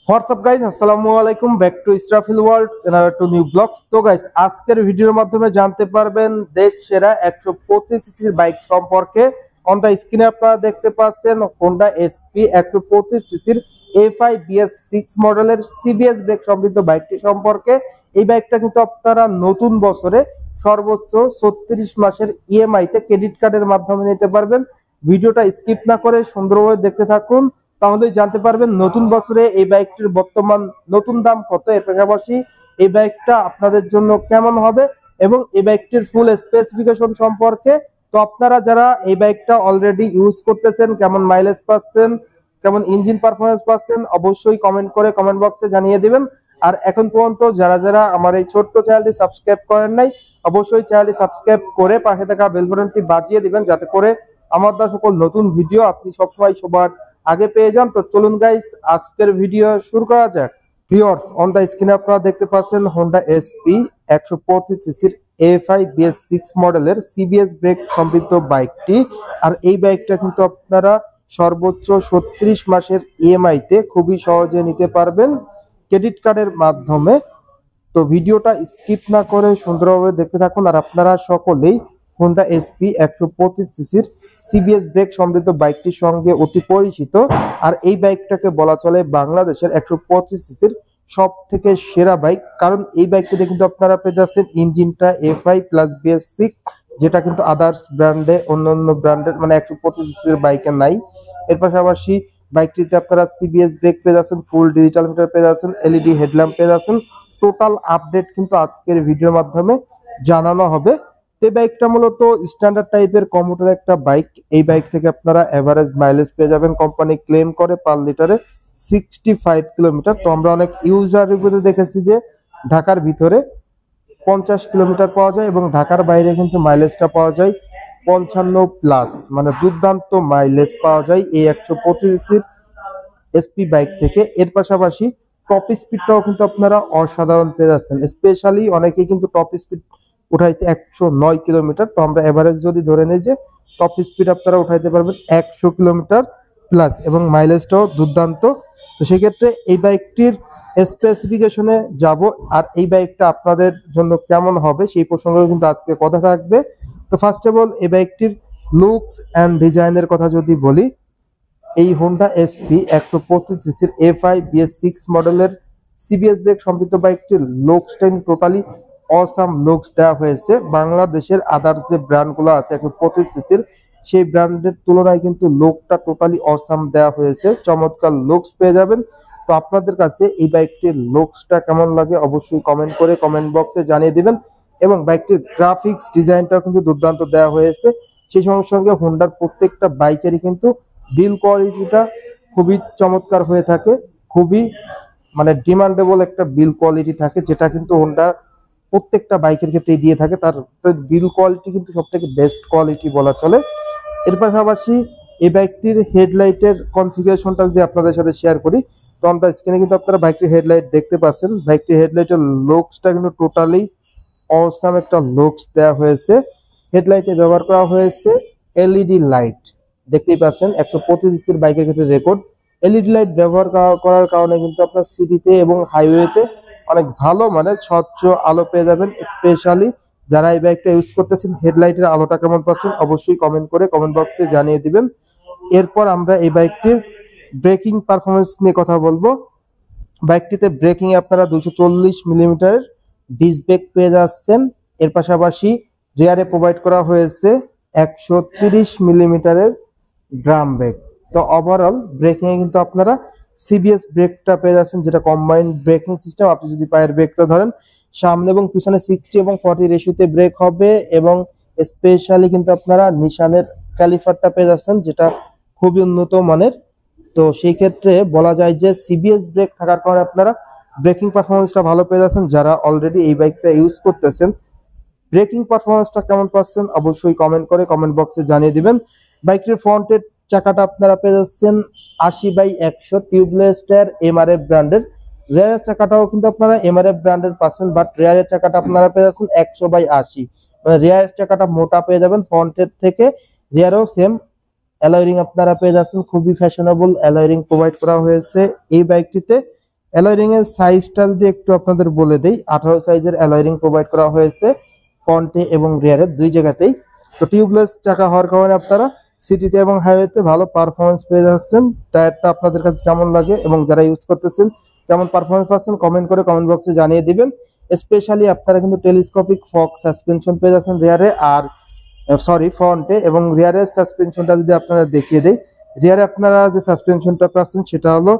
WhatsApp guys, আসসালামু আলাইকুম। Back to Israfil world, another to new blogs. তো গাইজ, আজকের ভিডিওর মাধ্যমে জানতে পারবেন দেশ সেরা 125 সিসির বাইক সম্পর্কে। অন দা স্ক্রিনে আপনারা দেখতে পাচ্ছেন হোন্ডা এসপি 125 সিসির A5 BS6 মডেলের সিবিএস ব্রেক সমৃদ্ধ বাইকটি সম্পর্কে। এই বাইকটা কিন্তু আপনারা নতুন বছরে সর্বোচ্চ 36 মাসের ইএমআই তে ক্রেডিট কার্ডের মাধ্যমে নিতে পারবেন। ভিডিওটা স্কিপ না করে সুন্দরভাবে দেখতে থাকুন, তাহলেই জানতে পারবেন নতুন বছরে এই বাইকটির বর্তমান নতুন দাম কত, এর পাশাপাশি এই বাইকটা আপনাদের জন্য কেমন হবে এবং এই বাইকটির ফুল স্পেসিফিকেশন সম্পর্কে। তো আপনারা যারা এই বাইকটা অলরেডি ইউজ করতেছেন, কেমন মাইলেজ পাচ্ছেন, কেমন ইঞ্জিন পারফরমেন্স পাচ্ছেন, অবশ্যই কমেন্ট করে কমেন্ট বক্সে জানিয়ে দিবেন। আর এখন পর্যন্ত যারা যারা আমার এই ছোট্ট চ্যানেলটি সাবস্ক্রাইব করেন নাই, অবশ্যই চ্যানেলটি সাবস্ক্রাইব করে পাশে থাকা বেল বাটনটি বাজিয়ে দিবেন, যাতে করে আমার দেওয়া সকল নতুন ভিডিও আপনি সবসময় সবার আগে পেয়ে যান। তো চলুন গাইস, আজকের ভিডিও শুরু করা যাক। ভিউয়ার্স, অন দা স্ক্রিনে আপনারা দেখতে পাচ্ছেন হোন্ডা এসপি 125 সিসির A5 BS6 মডেলের সিবিএস ব্রেক সমৃদ্ধ বাইকটি। আর এই বাইকটা কিন্তু আপনারা সর্বোচ্চ 36 মাসের ইএমআই তে খুবই সহজে নিতে পারবেন ক্রেডিট কার্ডের মাধ্যমে। তো ভিডিওটা স্কিপ না করে সুন্দরভাবে দেখতে থাকুন। আর আপনারা সকলেই হোন্ডা এসপি 125 সিসির সিবিএস ব্রেক সমৃদ্ধ বাইকটির সঙ্গে অতি পরিচিত। আর এই বাইকটাকে বলা চলে বাংলাদেশের 125 সিসির সব থেকে সেরা বাইক, কারণ এই বাইকটিতে কিন্তু আপনারা পেয়ে যাচ্ছেন ইঞ্জিনটা A5 প্লাস BS6, যেটা কিন্তু আদার্স ব্র্যান্ডে অন্যান্য ব্র্যান্ডের মানে 125 সিসির বাইকে নাই। এর পাশাপাশি বাইকটিতে আপনারা সিবিএস ব্রেক পেয়ে যাচ্ছেন, ফুল ডিজিটাল মিটার পেয়ে যাচ্ছেন, এলইডি হেডল্যাম্প পেয়ে যাচ্ছেন। টোটাল আপডেট কিন্তু আজকের ভিডিওর মাধ্যমে জানানো হবে। এই বাইকটা মূলত স্ট্যান্ডার্ড টাইপের কম্পিউটার একটা বাইক। এই বাইক থেকে আপনারা এভারেজ মাইলেজ পেয়ে যাবেন, কোম্পানি ক্লেম করে পার লিটারে 65 কিলোমিটার। তো আমরা অনেক ইউজার রিভিউতে দেখেছি যে ঢাকার ভিতরে 50 কিলোমিটার পাওয়া যায় এবং ঢাকার বাইরে কিন্তু মাইলেজটা পাওয়া যায় 55 প্লাস, মানে দুর্দান্ত মাইলেজ পাওয়া যায় এই 125 এসপি বাইক থেকে। এর পাশাপাশি টপ স্পিডটাও কিন্তু আপনারা অসাধারণ পেয়ে যাচ্ছেন। স্পেশালি অনেকেই কিন্তু টপ স্পিড উঠাইছে 109 কিলোমিটার। তো আমরা এভারেজ যদি ধরে নিই যে টপ স্পিড আপনারা উঠাইতে পারবেন 100 কিলোমিটার প্লাস এবং মাইলেজটাও দুর্দান্ত। তো সেক্ষেত্রে এই বাইকটির স্পেসিফিকেশনে যাব, আর এই বাইকটা আপনাদের জন্য কেমন হবে সেই প্রসঙ্গে কিন্তু আজকে কথা থাকবে। তো ফার্স্ট অফ অল এই বাইকটির লুকস অ্যান্ড ডিজাইনের কথা যদি বলি, এই হোন্ডা এসপি 125 সিসির A5 BS6 মডেলের সিবিএস ব্রেক সমৃদ্ধ বাইকটির লুকসটা টোটালি অসাম লুকস দেওয়া হয়েছে। বাংলাদেশের আদার্স যে ব্র্যান্ডগুলো আছে 125 সিসির, সেই ব্র্যান্ডের তুলনায় কিন্তু লুকটা টোটালি অসাম দেওয়া হয়েছে, চমৎকার লুকস পেয়ে যাবেন। তো আপনাদের কাছে এই বাইকটির লুকসটা কেমন লাগে অবশ্যই কমেন্ট করে কমেন্ট বক্সে জানিয়ে দিবেন। এবং বাইকটির গ্রাফিক্স ডিজাইনটাও কিন্তু দুর্দান্ত দেওয়া হয়েছে। সেই সঙ্গে সঙ্গে হোন্ডার প্রত্যেকটা বাইকেরই কিন্তু বিল কোয়ালিটিটা খুবই চমৎকার হয়ে থাকে, খুবই মানে ডিমান্ডেবল একটা বিল কোয়ালিটি থাকে, যেটা কিন্তু হোন্ডা প্রত্যেকটা বাইকের ক্ষেত্রে দিয়ে থাকে। তার বিল কোয়ালিটি কিন্তু সব থেকে বেস্ট কোয়ালিটি বলা চলে। এর পাশাপাশি এই বাইকটির হেডলাইটের কনফিগারেশনটা যদি আপনাদের সাথে শেয়ার করি, তো আমরা স্ক্রিনে কিন্তু আপনারা বাইকটির হেডলাইট দেখতে পাচ্ছেন। বাইকটির হেডলাইটের লুকসটা কিন্তু টোটালি অসাম একটা লুকস দেওয়া হয়েছে। হেডলাইটে ব্যবহার করা হয়েছে এলইডি লাইট, দেখতেই পাচ্ছেন 125 সিসির বাইকের ক্ষেত্রে রেকর্ড। এলইডি লাইট ব্যবহার করার কারণে কিন্তু আপনার সিটিতে এবং হাইওয়েতে অনেক ভালো মানের স্বচ্ছ আলো পেয়ে যাবেন। স্পেশালি যারা এই বাইকটা ইউজ করতেছেন, হেডলাইটের আলোটা কেমন পাচ্ছেন অবশ্যই কমেন্ট করে কমেন্ট বক্সে জানিয়ে দিবেন। এরপর আমরা এই বাইকটির ব্রেকিং পারফরমেন্স নিয়ে কথা বলবো। বাইকটিতে ব্রেকিং এ আপনারা 240 মিলিমিটারের ডিস্ক ব্রেক পেয়ে যাচ্ছেন। এর পাশাপাশি রিয়ারে প্রোভাইড করা হয়েছে 130 মিলিমিটারের ড্রাম ব্রেক। তো ওভারঅল ব্রেকিং এ কিন্তু আপনারা সিবিএস ব্রেকটা পেয়ে যাচ্ছেন, যেটা কম্বাইন্ড ব্রেকিং সিস্টেম। আপনি যদি পায়ের ব্রেকটা ধরেন, সামনে এবং পিছনে 60 এবং 40 রেশিওতে ব্রেক হবে। এবং স্পেশালি কিন্তু আপনারা নিশানের ক্যালিফারটা পেয়ে যাচ্ছেন, যেটা খুবই উন্নত মানের। তো সেই ক্ষেত্রে বলা যায় যে সিবিএস ব্রেক থাকার কারণে আপনারা ব্রেকিং পারফরমেন্সটা ভালো পেয়ে যাচ্ছেন। যারা অলরেডি এই বাইকটা ইউজ করতেছেন, ব্রেকিং পারফরমেন্সটা কেমন পাচ্ছেন অবশ্যই কমেন্ট করে কমেন্ট বক্সে জানিয়ে দিবেন। বাইকটির ফ্রন্টের চাকাটা আপনারা পেয়ে যাচ্ছেন 80/100 টিউবলেস টায়ার এমআরএফ ব্র্যান্ডের। রেয়ারের চাকাটাও কিন্তু আপনারা এমআরএফ ব্র্যান্ডের পাচ্ছেন, বাট রেয়ারের চাকাটা আপনারা পেয়ে যাচ্ছেন 100/80, মানে রেয়ারের চাকাটা মোটা পেয়ে যাবেন ফ্রন্টের থেকে। রেয়ারও সেম অ্যালয় রিং আপনারা পেয়ে যাচ্ছেন, খুবই ফ্যাশনেবল অ্যালয় রিং প্রোভাইড করা হয়েছে এই বাইকটিতে। অ্যালয় রিং এর সাইজটা যদি একটু আপনাদের বলে দেই, 18 সাইজের অ্যালয় রিং প্রোভাইড করা হয়েছে ফ্রন্টে এবং রিয়ারে দুই জায়গাতেই। তো টিউবলেস চাকা হওয়ার কারণে আপনারা সিটিতে এবং হাইওয়েতে ভালো পারফরমেন্স পেয়ে যাচ্ছেন। টায়ারটা আপনাদের কাছে কেমন লাগে এবং যারা ইউজ করতেছেন কেমন পারফরমেন্স পাচ্ছেন কমেন্ট করে কমেন্ট বক্সে জানিয়ে দিবেন। স্পেশালি আপনারা কিন্তু টেলিস্কোপিক ফক সাসপেনশন পেয়ে যাচ্ছেন রিয়ারে আর ফ্রন্টে, এবং রিয়ারের সাসপেনশনটা যদি আপনারা দেখিয়ে দেই, রিয়ারে আপনারা যে সাসপেনশনটা পাচ্ছেন সেটা হলো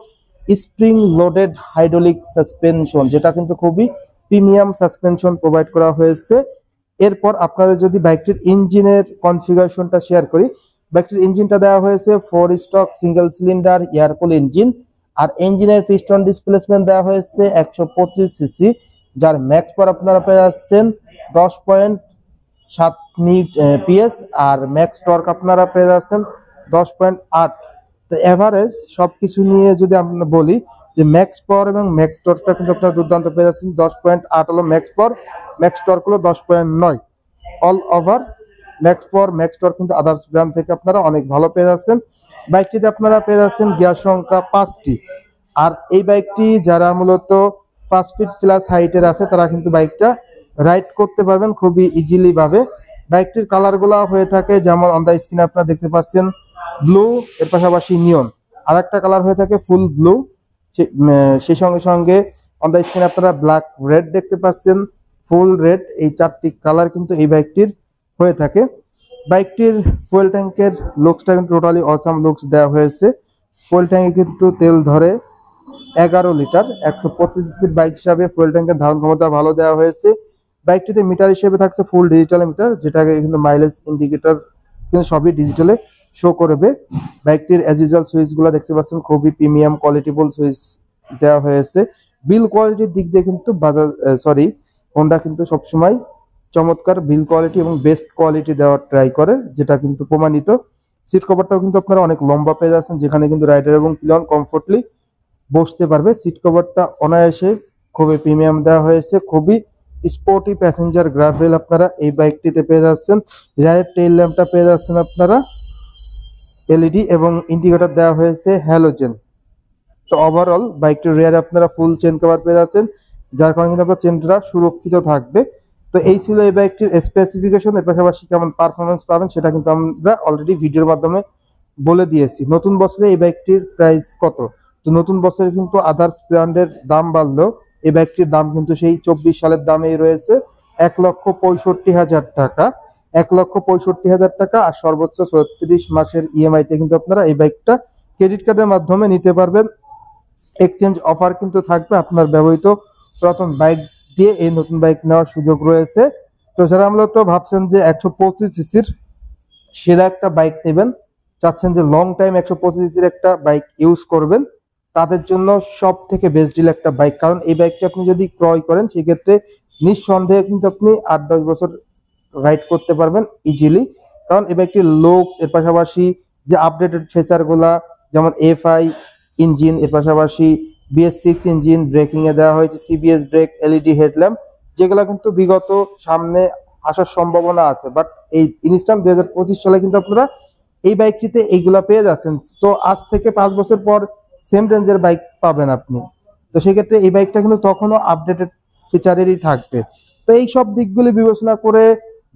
স্প্রিং লোডেড হাইড্রোলিক সাসপেনশন, যেটা কিন্তু খুবই প্রিমিয়াম সাসপেনশন প্রোভাইড করা হয়েছে। এরপর আপনাদের যদি বাইকটির ইঞ্জিনের কনফিগারেশনটা শেয়ার করি, বাইকটির ইঞ্জিনটা দেওয়া হয়েছে 4 stroke single cylinder air cool engine, আর ইঞ্জিনের পিস্টন ডিসপ্লেসমেন্ট দেওয়া হয়েছে 125 সিসি, যার ম্যাক্স পাওয়ার আপনারা পেয়ে যাচ্ছেন 10.7 PS, আর ম্যাক্স টর্ক আপনারা পেয়ে যাচ্ছেন 10.8। তো এভারেজ সবকিছু নিয়ে যদি আমরা বলি যে ম্যাক্স পাওয়ার এবং ম্যাক্স টর্কটা কিন্তু আপনারা দুর্দান্ত পেয়ে যাচ্ছেন। 10.8 হলো ম্যাক্স পাওয়ার, ম্যাক্স টর্ক হলো 10.9। অল ওভার ম্যাক্স পাওয়ার ম্যাক্স টর্ক কিন্তু আদার্স ব্র্যান্ড থেকে আপনারা অনেক ভালো পেয়ে যাচ্ছেন। বাইকটিতে আপনারা পেয়ে যাচ্ছেন গিয়ার সংখ্যা 5টি, আর এই বাইকটি যারা মূলত 5 ফিট প্লাস হাইটের আছে তারা কিন্তু বাইকটা রাইড করতে পারবেন খুবই ইজিলি ভাবে। বাইকটির কালার গুলা হয়ে থাকে যেমন অন দা স্ক্রিনে আপনারা দেখতে পাচ্ছেন ব্লু, এর পাশাপাশি নিয়ন, আর একটা কালার হয়ে থাকে ফুল ব্লু, সেই সঙ্গে সঙ্গে অন দা স্ক্রিনে আপনারা ব্ল্যাক রেড দেখতে পাচ্ছেন, ফুল রেড, এই 4টি কালার কিন্তু এই বাইকটির হয়ে থাকে। বাইকটির ফুয়েল ট্যাঙ্কের লুকসটা কিন্তু টোটালি অসাম লুকস দেওয়া হয়েছে। ফুয়েল ট্যাঙ্কে কিন্তু তেল ধরে 11 লিটার, 125 সিসির বাইক হিসাবে ফুয়েল ট্যাঙ্কের ধারণ ক্ষমতা ভালো দেওয়া হয়েছে। বাইকটিতে মিটার হিসেবে থাকছে ফুল ডিজিটাল মিটার, যেটাকে কিন্তু মাইলেজ ইন্ডিকেটর কিন্তু সবই ডিজিটালে শো করবে। বাইকটির অ্যাজ ইউজুয়াল সুইচ গুলো দেখতে পাচ্ছেন খুবই প্রিমিয়াম কোয়ালিটিফুল সুইচ দেওয়া হয়েছে। বিল কোয়ালিটির দিক দিয়ে কিন্তু হোন্ডা কিন্তু সবসময় চমৎকার বিল কোয়ালিটি এবং বেস্ট কোয়ালিটি দেওয়ার ট্রাই করে, যেটা কিন্তু প্রমাণিত। সিট কভারটাও কিন্তু আপনারা অনেক লম্বা পেয়ে যাচ্ছেন, যেখানে কিন্তু রাইডার এবং পিলিয়ন কমফোর্টলি বসতে পারবে। সিট কভারটা অনায়াসে খুবই প্রিমিয়াম দেওয়া হয়েছে, খুবই স্পোর্টি প্যাসেঞ্জার গ্রাব রেল আপনারা এই বাইকটিতে পেয়ে যাচ্ছেন। রিয়ারের টেইল ল্যাম্পটা পেয়ে যাচ্ছেন আপনারা এলইডি, এবং ইন্ডিকেটর দেওয়া হয়েছে হ্যালোজেন। তো ওভারঅল বাইকটির রিয়ারে আপনারা ফুল চেন কভার পেয়ে যাচ্ছেন, যার কারণে কিন্তু আপনার চেনটা সুরক্ষিত থাকবে। তো এই ছিল এই বাইকটির স্পেসিফিকেশন। এর পাশাপাশি কেমন পারফরমেন্স পাবেন সেটা কিন্তু আমরা অলরেডি ভিডিওর মাধ্যমে বলে দিয়েছি। নতুন বছরে এই বাইকটির প্রাইস কত, তো নতুন বছরে কিন্তু আদার্স ব্র্যান্ডের দাম বাড়লেও এই বাইকটির দাম কিন্তু সেই 24 সালের দামেই রয়েছে 1,65,000 টাকা, 1,65,000 টাকা, আর সর্বোচ্চ 36 মাসের ইএমআই তে কিন্তু আপনারা এই বাইকটা ক্রেডিট কার্ডের মাধ্যমে নিতে পারবেন। এক্সচেঞ্জ অফার কিন্তু থাকবে, আপনার ব্যবহৃত পুরাতন বাইক দিয়ে এই নতুন বাইক নেওয়ার সুযোগ রয়েছে। তো যারা মূলত ভাবছেন যে 125 সিসির সেরা একটা বাইক নেবেন, চাচ্ছেন যে লং টাইম 125 সিসির একটা বাইক ইউজ করবেন, তাদের জন্য সব থেকে বেস্ট ডিল একটা বাইক। কারণ এই বাইকটা আপনি যদি ক্রয় করেন সেক্ষেত্রে নিঃসন্দেহে কিন্তু আপনি 8-10 বছর রাইড করতে পারবেন ইজিলি। কারণ এই বাইকটির লুকস, এর পাশাপাশি যে আপডেটেড ফিচার গুলা যেমন এফআই ইঞ্জিন, এর পাশাপাশি BS6 ইঞ্জিন, ব্রেকিং এ দেওয়া হয়েছে সিবিএস ব্রেক, এলইডি হেডল্যাম্প, যেগুলো কিন্তু বিগত সামনে আসার সম্ভাবনা আছে, বাট এই ইনস্ট্যান্ট 2025 সালে কিন্তু আপনারা এই বাইকটিতে এইগুলা পেয়ে যাচ্ছেন। তো আজ থেকে 5 বছর পর সেম রেঞ্জের বাইক পাবেন আপনি। তো সেক্ষেত্রে এই বাইকটা কিন্তু তখনও আপডেটেড ফিচারেরই থাকবে। তো এই সব দিকগুলি বিবেচনা করে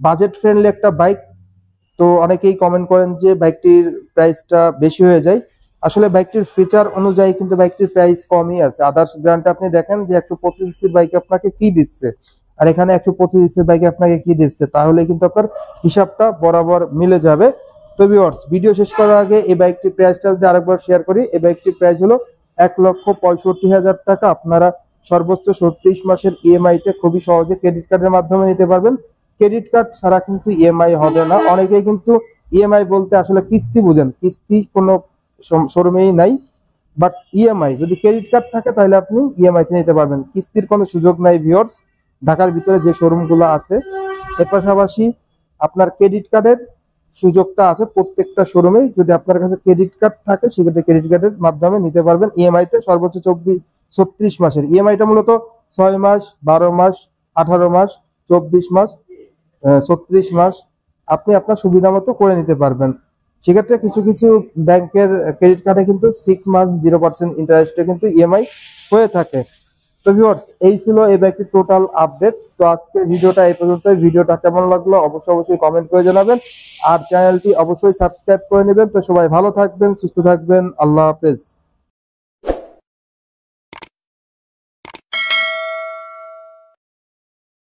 বাজেট ফ্রেন্ডলি একটা বাইক। তো অনেকেই কমেন্ট করেন যে বাইকটির প্রাইসটা বেশি হয়ে যায়, আসলে বাইকটির ফিচার অনুযায়ী কিন্তু বাইকটির প্রাইস কমই আছে। আদার্স ব্র্যান্ডে আপনি দেখেন যে 125 সিসির বাইকে আপনাকে কি দিচ্ছে, আর এখানে 125 সিসির বাইকে আপনাকে কি দিচ্ছে, তাহলে কিন্তু আপনার হিসাবটা বরাবর মিলে যাবে। তো ভিউয়ার্স, ভিডিও শেষ করার আগে এই বাইকটির প্রাইসটা যদি আরেকবার শেয়ার করি, এই বাইকটির প্রাইস হলো 1,65,000 টাকা। আপনারা সর্বোচ্চ 36 মাসের ইএমআই তে খুবই সহজে ক্রেডিট কার্ডের মাধ্যমে নিতে পারবেন। ক্রেডিট কার্ড ছাড়া কিন্তু ইএমআই হবে না। অনেকেই কিন্তু ইএমআই বলতে আসলে কিস্তি বুঝেন, কিস্তি কোনো শোরুমেই নাই, বাট ইএমআই যদি ক্রেডিট কার্ড থাকে তাহলে আপনি ইএমআই তে নিতে পারবেন, কিস্তির কোনো সুযোগ নাই ভিউয়ার্স ঢাকার ভিতরে যে শোরুমগুলো আছে। এর পাশাপাশি আপনার ক্রেডিট কার্ডের সুযোগটা আছে প্রত্যেকটা শোরুমে, যদি আপনার কাছে ক্রেডিট কার্ড থাকে সেক্ষেত্রে ক্রেডিট কার্ডের মাধ্যমে নিতে পারবেন ইএমআই তে সর্বোচ্চ 36 মাসের। ইএমআইটা মূলত 6 মাস, 12 মাস, 18 মাস, 24 মাস, 36 মাস আপনি আপনার সুবিধা মতো করে নিতে পারবেন। সেক্ষেত্রে কিছু কিছু ব্যাংকের ক্রেডিট কার্ডে কিন্তু 6 মান্থ 0% ইন্টারেস্টে কিন্তু ইএমআই হয়ে থাকে। তো ভিউয়ার্স, এই ছিল এই বাইকটির টোটাল আপডেট। তো আজকের ভিডিওটা এই পর্যন্তই। ভিডিওটা কেমন লাগলো অবশ্যই কমেন্ট করে জানাবেন, আর চ্যানেলটি অবশ্যই সাবস্ক্রাইব করে নেবেন। তো সবাই ভালো থাকবেন, সুস্থ থাকবেন, আল্লাহ হাফেজ।